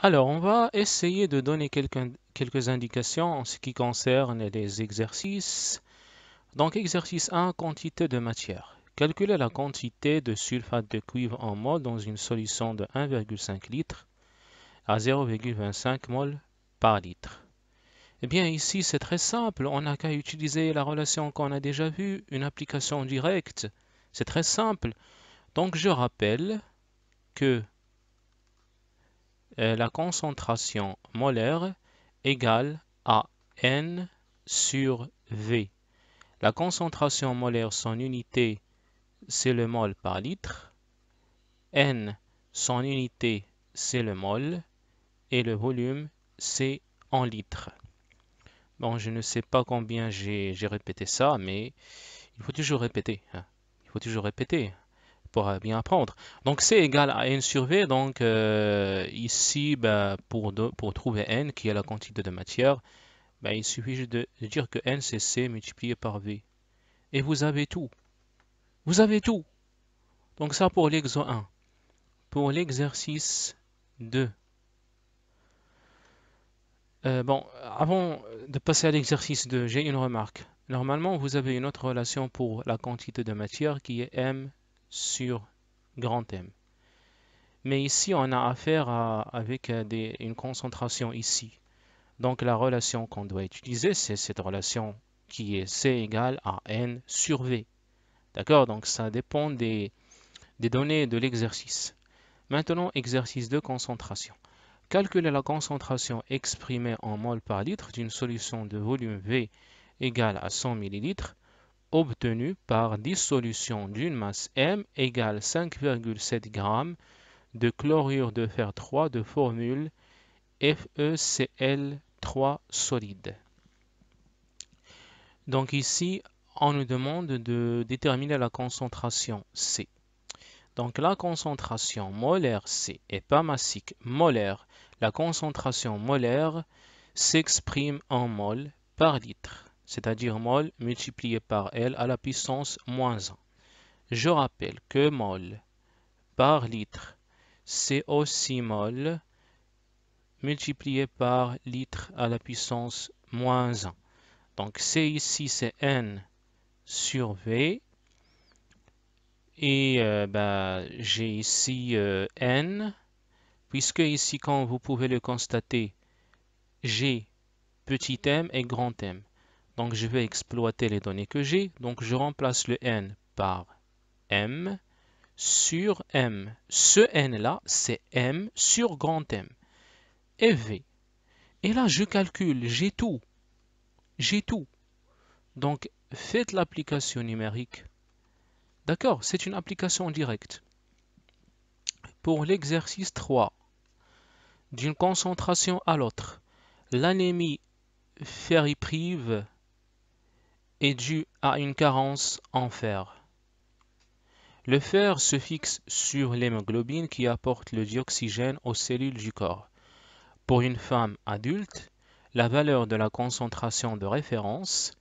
Alors, on va essayer de donner quelques indications en ce qui concerne les exercices. Donc, exercice 1, quantité de matière. Calculer la quantité de sulfate de cuivre en mol dans une solution de 1,5 litre à 0,25 mol par litre. Eh bien, ici, c'est très simple. On n'a qu'à utiliser la relation qu'on a déjà vue, une application directe. C'est très simple. Donc, je rappelle que la concentration molaire égale à N sur V. La concentration molaire, son unité, c'est le mol par litre. N, son unité, c'est le mol. Et le volume, c'est en litres. Bon, je ne sais pas combien j'ai répété ça, mais il faut toujours répéter, hein. Il faut toujours répéter pour bien apprendre. Donc C égale à N sur V. Donc ici, pour trouver N, qui est la quantité de matière, il suffit juste de dire que N c'est C multiplié par V. Et vous avez tout. Vous avez tout. Donc ça pour l'exo 1. Pour l'exercice 2. Bon, avant de passer à l'exercice 2, j'ai une remarque. Normalement, vous avez une autre relation pour la quantité de matière qui est M sur grand M. Mais ici, on a affaire avec une concentration ici. Donc la relation qu'on doit utiliser, c'est cette relation qui est C égale à N sur V. D'accord? Donc ça dépend des données de l'exercice. Maintenant, exercice de concentration. Calculer la concentration exprimée en mol par litre d'une solution de volume V égale à 100 ml obtenue par dissolution d'une masse M égale 5,7 g de chlorure de fer 3 de formule FeCl3 solide. Donc ici, on nous demande de déterminer la concentration C. Donc la concentration molaire C et pas massique, molaire. La concentration molaire s'exprime en mol par litre, c'est-à-dire mol multiplié par L à la puissance moins 1. Je rappelle que mol par litre, c'est aussi mol multiplié par litre à la puissance moins 1. Donc C ici, c'est N sur V. Et j'ai ici N, puisque ici, comme vous pouvez le constater, j'ai petit m et grand M. Donc je vais exploiter les données que j'ai. Donc je remplace le N par M sur M. Ce N-là, c'est M sur grand M. Et V. Et là, je calcule, j'ai tout. J'ai tout. Donc faites l'application numérique. D'accord, c'est une application directe. Pour l'exercice 3, d'une concentration à l'autre, l'anémie ferriprive est due à une carence en fer. Le fer se fixe sur l'hémoglobine qui apporte le dioxygène aux cellules du corps. Pour une femme adulte, la valeur de la concentration de référence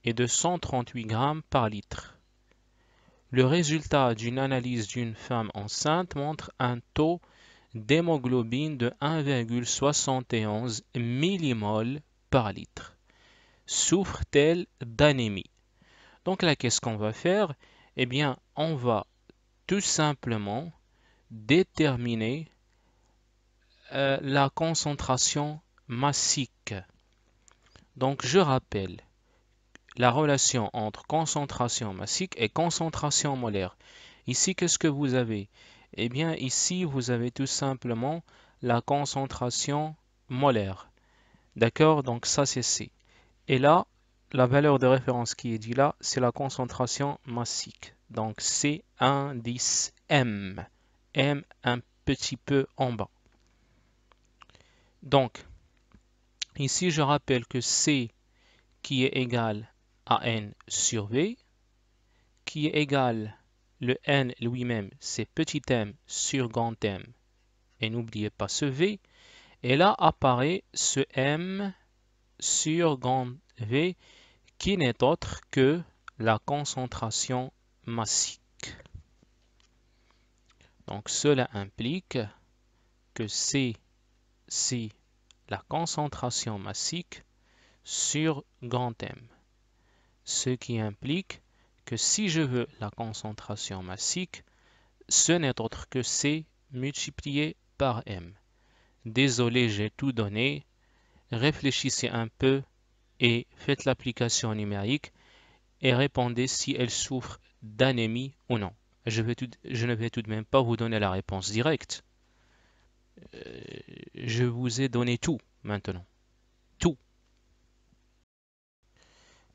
est de 138 g par litre. Le résultat d'une analyse d'une femme enceinte montre un taux d'hémoglobine de 1,71 millimoles par litre. Souffre-t-elle d'anémie? Donc là, qu'est-ce qu'on va faire? Eh bien, on va tout simplement déterminer la concentration massique. Donc, je rappelle la relation entre concentration massique et concentration molaire. Ici, qu'est-ce que vous avez? Eh bien, ici, vous avez tout simplement la concentration molaire. D'accord? Donc, ça, c'est C. Et là, la valeur de référence qui est dit là, c'est la concentration massique. Donc, c'est indice M. M un petit peu en bas. Donc, ici, je rappelle que C qui est égal à N sur V, qui est égal, le N lui-même, c'est petit m sur grand M. Et n'oubliez pas ce V. Et là apparaît ce M sur grand V qui n'est autre que la concentration massique. Donc cela implique que C c'est la concentration massique sur grand M. Ce qui implique que si je veux la concentration massique, ce n'est autre que C multiplié par M. Désolé, j'ai tout donné. Réfléchissez un peu et faites l'application numérique et répondez si elle souffre d'anémie ou non. Je ne vais tout de même pas vous donner la réponse directe. Je vous ai donné tout maintenant. Tout.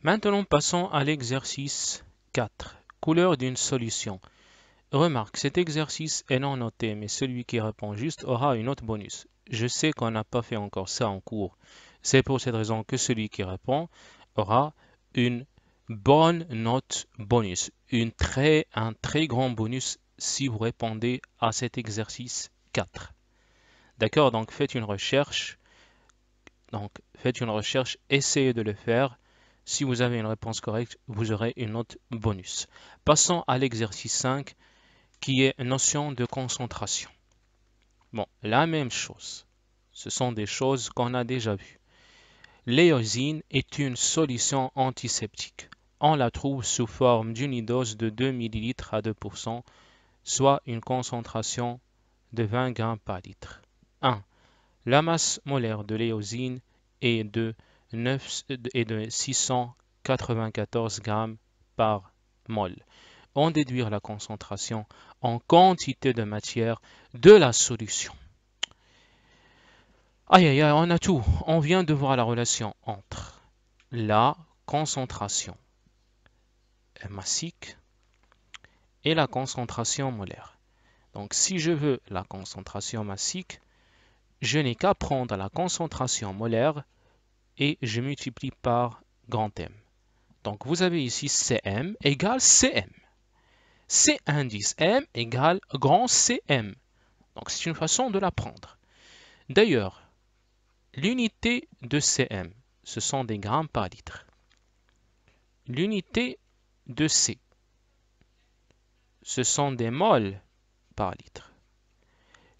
Maintenant, passons à l'exercice 4. Couleur d'une solution. Remarque, cet exercice est non noté, mais celui qui répond juste aura une note bonus. Je sais qu'on n'a pas fait encore ça en cours. C'est pour cette raison que celui qui répond aura une bonne note bonus. Un très grand bonus si vous répondez à cet exercice 4. D'accord, donc faites une recherche. Essayez de le faire. Si vous avez une réponse correcte, vous aurez une note bonus. Passons à l'exercice 5 qui est notion de concentration. Bon, la même chose. Ce sont des choses qu'on a déjà vues. L'éosine est une solution antiseptique. On la trouve sous forme d'unidose de 2 ml à 2%, soit une concentration de 20 g par litre. 1. La masse molaire de l'éosine est de 694 g par mol. On déduit la concentration en quantité de matière de la solution. Aïe aïe aïe, on a tout. On vient de voir la relation entre la concentration massique et la concentration molaire. Donc si je veux la concentration massique, je n'ai qu'à prendre la concentration molaire et je multiplie par grand M. Donc vous avez ici Cm égale Cm. C indice M égale grand Cm. Donc c'est une façon de la prendre. D'ailleurs, l'unité de Cm, ce sont des grammes par litre. L'unité de C, ce sont des moles par litre.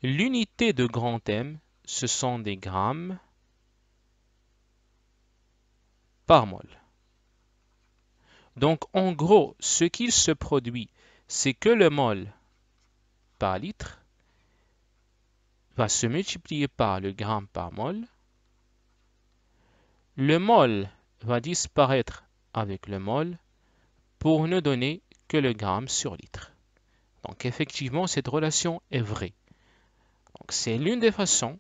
L'unité de grand M, ce sont des grammes par mol. Donc en gros, ce qu'il se produit, c'est que le mol par litre va se multiplier par le gramme par mol. Le mol va disparaître avec le mol pour ne donner que le gramme sur litre. Donc effectivement, cette relation est vraie. Donc c'est l'une des façons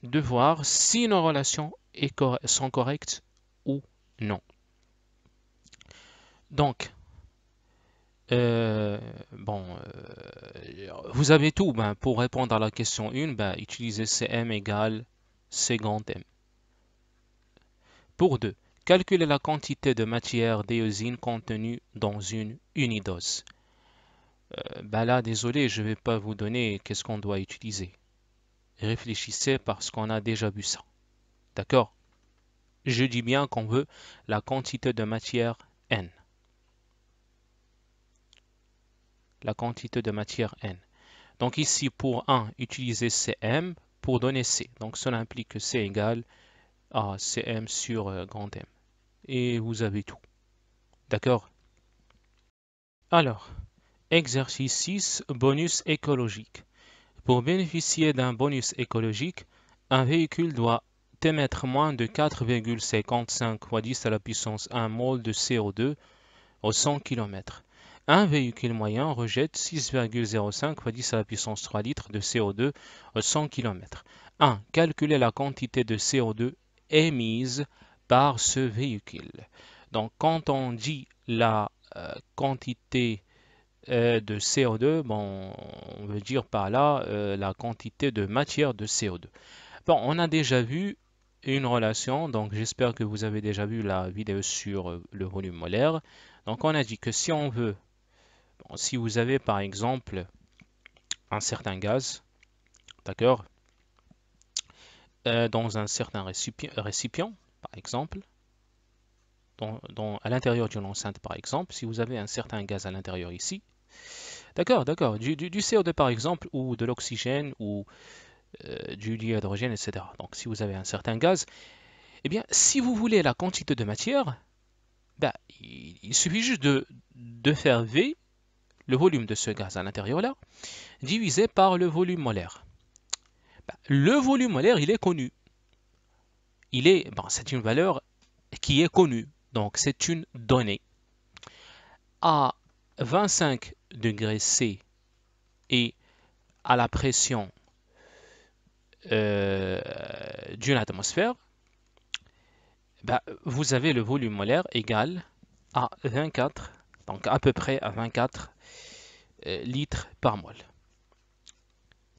de voir si nos relations sont correctes ou non. Donc, vous avez tout. Pour répondre à la question 1, utilisez Cm égale C grand M. Pour 2, calculez la quantité de matière d'éosine contenue dans une unidose. Là, désolé, je ne vais pas vous donner qu'est-ce qu'on doit utiliser. Réfléchissez parce qu'on a déjà vu ça. D'accord? Je dis bien qu'on veut la quantité de matière N. La quantité de matière N. Donc ici, pour 1, utilisez Cm pour donner C. Donc cela implique que C égale à Cm sur grand M. Et vous avez tout. D'accord? Alors, exercice 6, bonus écologique. Pour bénéficier d'un bonus écologique, un véhicule doit émettre moins de 4,55 fois 10 à la puissance 1 mol de CO2 au 100 km. Un véhicule moyen rejette 6,05 fois 10 à la puissance 3 litres de CO2 au 100 km. 1. Calculer la quantité de CO2 émise par ce véhicule. Donc, quand on dit la quantité de CO2, on veut dire par là la quantité de matière de CO2. Bon, on a déjà vu une relation, donc j'espère que vous avez déjà vu la vidéo sur le volume molaire. Donc on a dit que si on veut, si vous avez par exemple un certain gaz, d'accord, dans un certain récipient, par exemple, à l'intérieur d'une enceinte par exemple, si vous avez un certain gaz à l'intérieur ici, d'accord, du CO2 par exemple, ou de l'oxygène, ou du dihydrogène, etc. Donc si vous avez un certain gaz, eh bien si vous voulez la quantité de matière, ben, il suffit juste de faire V, le volume de ce gaz à l'intérieur là, divisé par le volume molaire. Ben, le volume molaire, il est connu. C'est une valeur qui est connue. Donc c'est une donnée. À 25 degrés C et à la pression d'une atmosphère, ben, vous avez le volume molaire égal à 24, donc à peu près à 24 litres par mol.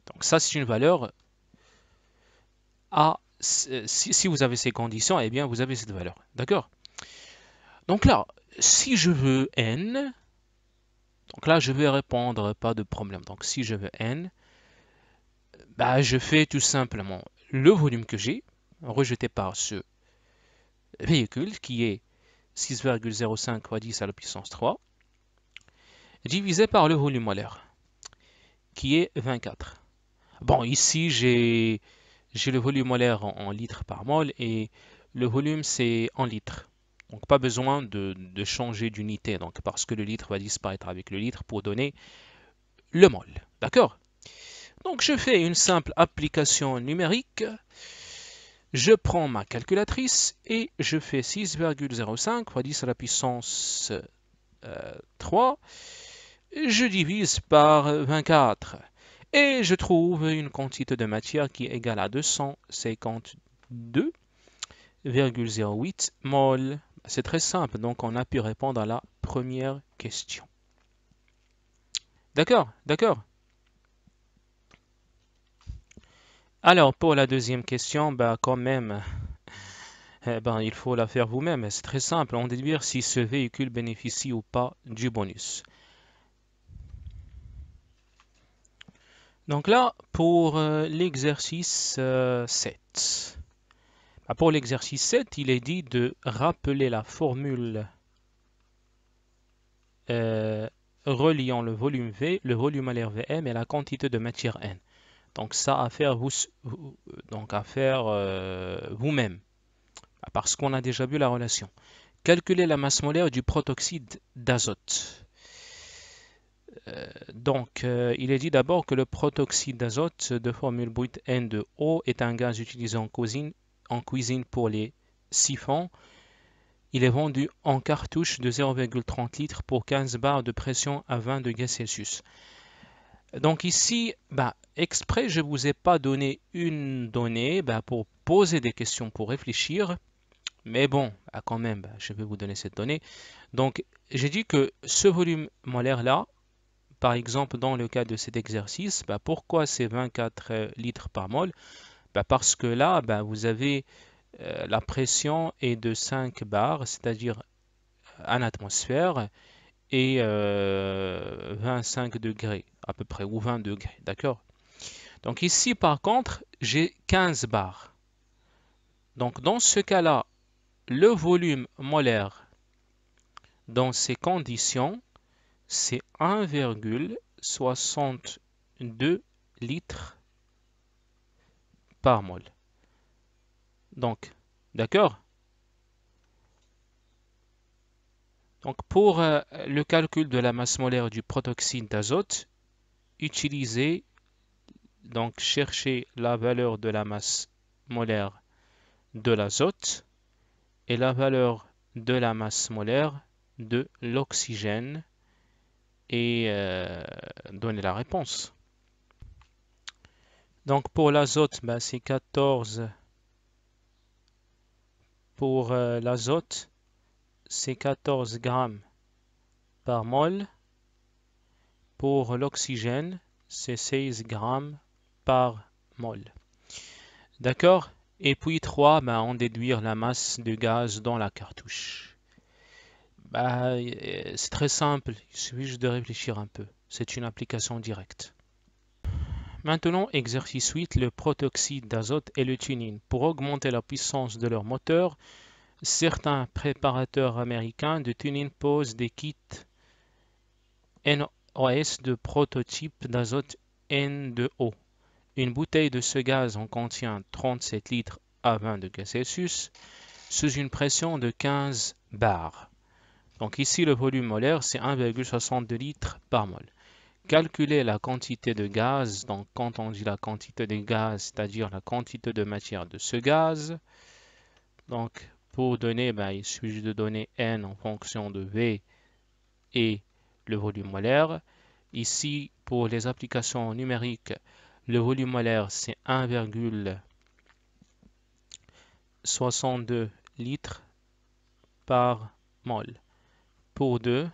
Donc ça, c'est une valeur à... Si vous avez ces conditions, eh bien, vous avez cette valeur. D'accord? Donc là, si je veux N, donc là, je vais répondre, pas de problème. Donc si je veux N, bah, je fais tout simplement le volume que j'ai, rejeté par ce véhicule, qui est 6,05 fois 10 à la puissance 3, divisé par le volume molaire, qui est 24. Bon, ici, j'ai le volume molaire en litres par mol et le volume, c'est en litres. Donc, pas besoin de changer d'unité, donc parce que le litre va disparaître avec le litre pour donner le mol. D'accord? Donc, je fais une simple application numérique. Je prends ma calculatrice et je fais 6,05 fois 10 à la puissance 3. Je divise par 24 et je trouve une quantité de matière qui est égale à 252,08 mol. C'est très simple, donc on a pu répondre à la première question. D'accord, d'accord. Alors pour la deuxième question, quand même, il faut la faire vous-même. C'est très simple, on déduire si ce véhicule bénéficie ou pas du bonus. Donc là, pour l'exercice 7. Pour l'exercice 7, il est dit de rappeler la formule reliant le volume V, le volume molaire Vm et la quantité de matière N. Donc ça à faire vous-même, parce qu'on a déjà vu la relation. Calculer la masse molaire du protoxyde d'azote. Il est dit d'abord que le protoxyde d'azote de formule brute N2O est un gaz utilisé en cuisine pour les siphons. Il est vendu en cartouche de 0,30 litres pour 15 bars de pression à 20 degrés Celsius. Donc ici, exprès, je ne vous ai pas donné une donnée pour poser des questions, pour réfléchir. Mais bon, quand même, je vais vous donner cette donnée. Donc, j'ai dit que ce volume molaire-là, par exemple, dans le cas de cet exercice, pourquoi c'est 24 litres par mol? Parce que là, vous avez la pression est de 5 bars, c'est-à-dire en atmosphère, et 25 degrés à peu près, ou 20 degrés, d'accord? Donc ici, par contre, j'ai 15 bars. Donc dans ce cas-là, le volume molaire dans ces conditions, c'est 1,62 litres par mol. Donc, d'accord? Donc pour le calcul de la masse molaire du protoxyde d'azote, utilisez, donc cherchez la valeur de la masse molaire de l'azote et la valeur de la masse molaire de l'oxygène et donnez la réponse. Donc pour l'azote, c'est 14. Pour l'azote, c'est 14 grammes par mol. Pour l'oxygène, c'est 16 grammes par mol. D'accord? Et puis 3, on déduire la masse de gaz dans la cartouche. C'est très simple, il suffit juste de réfléchir un peu. C'est une application directe. Maintenant, exercice 8, le protoxyde d'azote et le tuning. Pour augmenter la puissance de leur moteur, certains préparateurs américains de tuning posent des kits NOS de prototype d'azote N2O. Une bouteille de ce gaz en contient 37 litres à 20 degrés Celsius sous une pression de 15 bars. Donc ici, le volume molaire, c'est 1,62 litres par mol. Calculer la quantité de gaz. Donc quand on dit la quantité de gaz, c'est-à-dire la quantité de matière de ce gaz. Donc pour donner, il suffit de donner N en fonction de V et le volume molaire. Ici, pour les applications numériques, le volume molaire, c'est 1,62 litres par mol. Pour 2,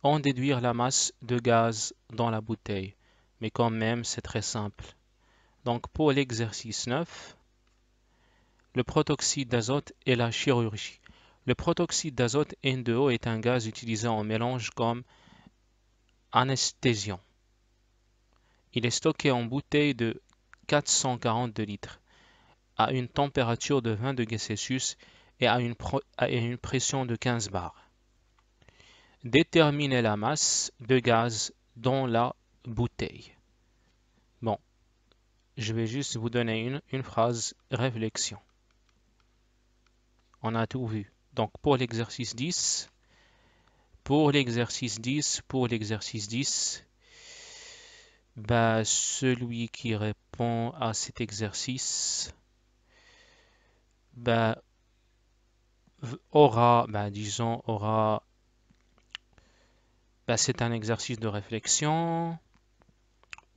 on déduire la masse de gaz dans la bouteille. Mais quand même, c'est très simple. Donc pour l'exercice 9, le protoxyde d'azote et la chirurgie. Le protoxyde d'azote N2O est un gaz utilisé en mélange comme anesthésiant. Il est stocké en bouteille de 442 litres à une température de 20 degrés Celsius et à une pression de 15 bars. Déterminez la masse de gaz dans la bouteille. Bon, je vais juste vous donner une phrase réflexion. On a tout vu. Donc pour l'exercice 10, celui qui répond à cet exercice aura, c'est un exercice de réflexion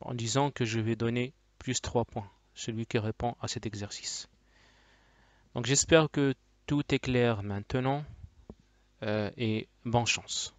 en disant que je vais donner plus 3 points, celui qui répond à cet exercice. Donc j'espère que tout est clair maintenant et bonne chance.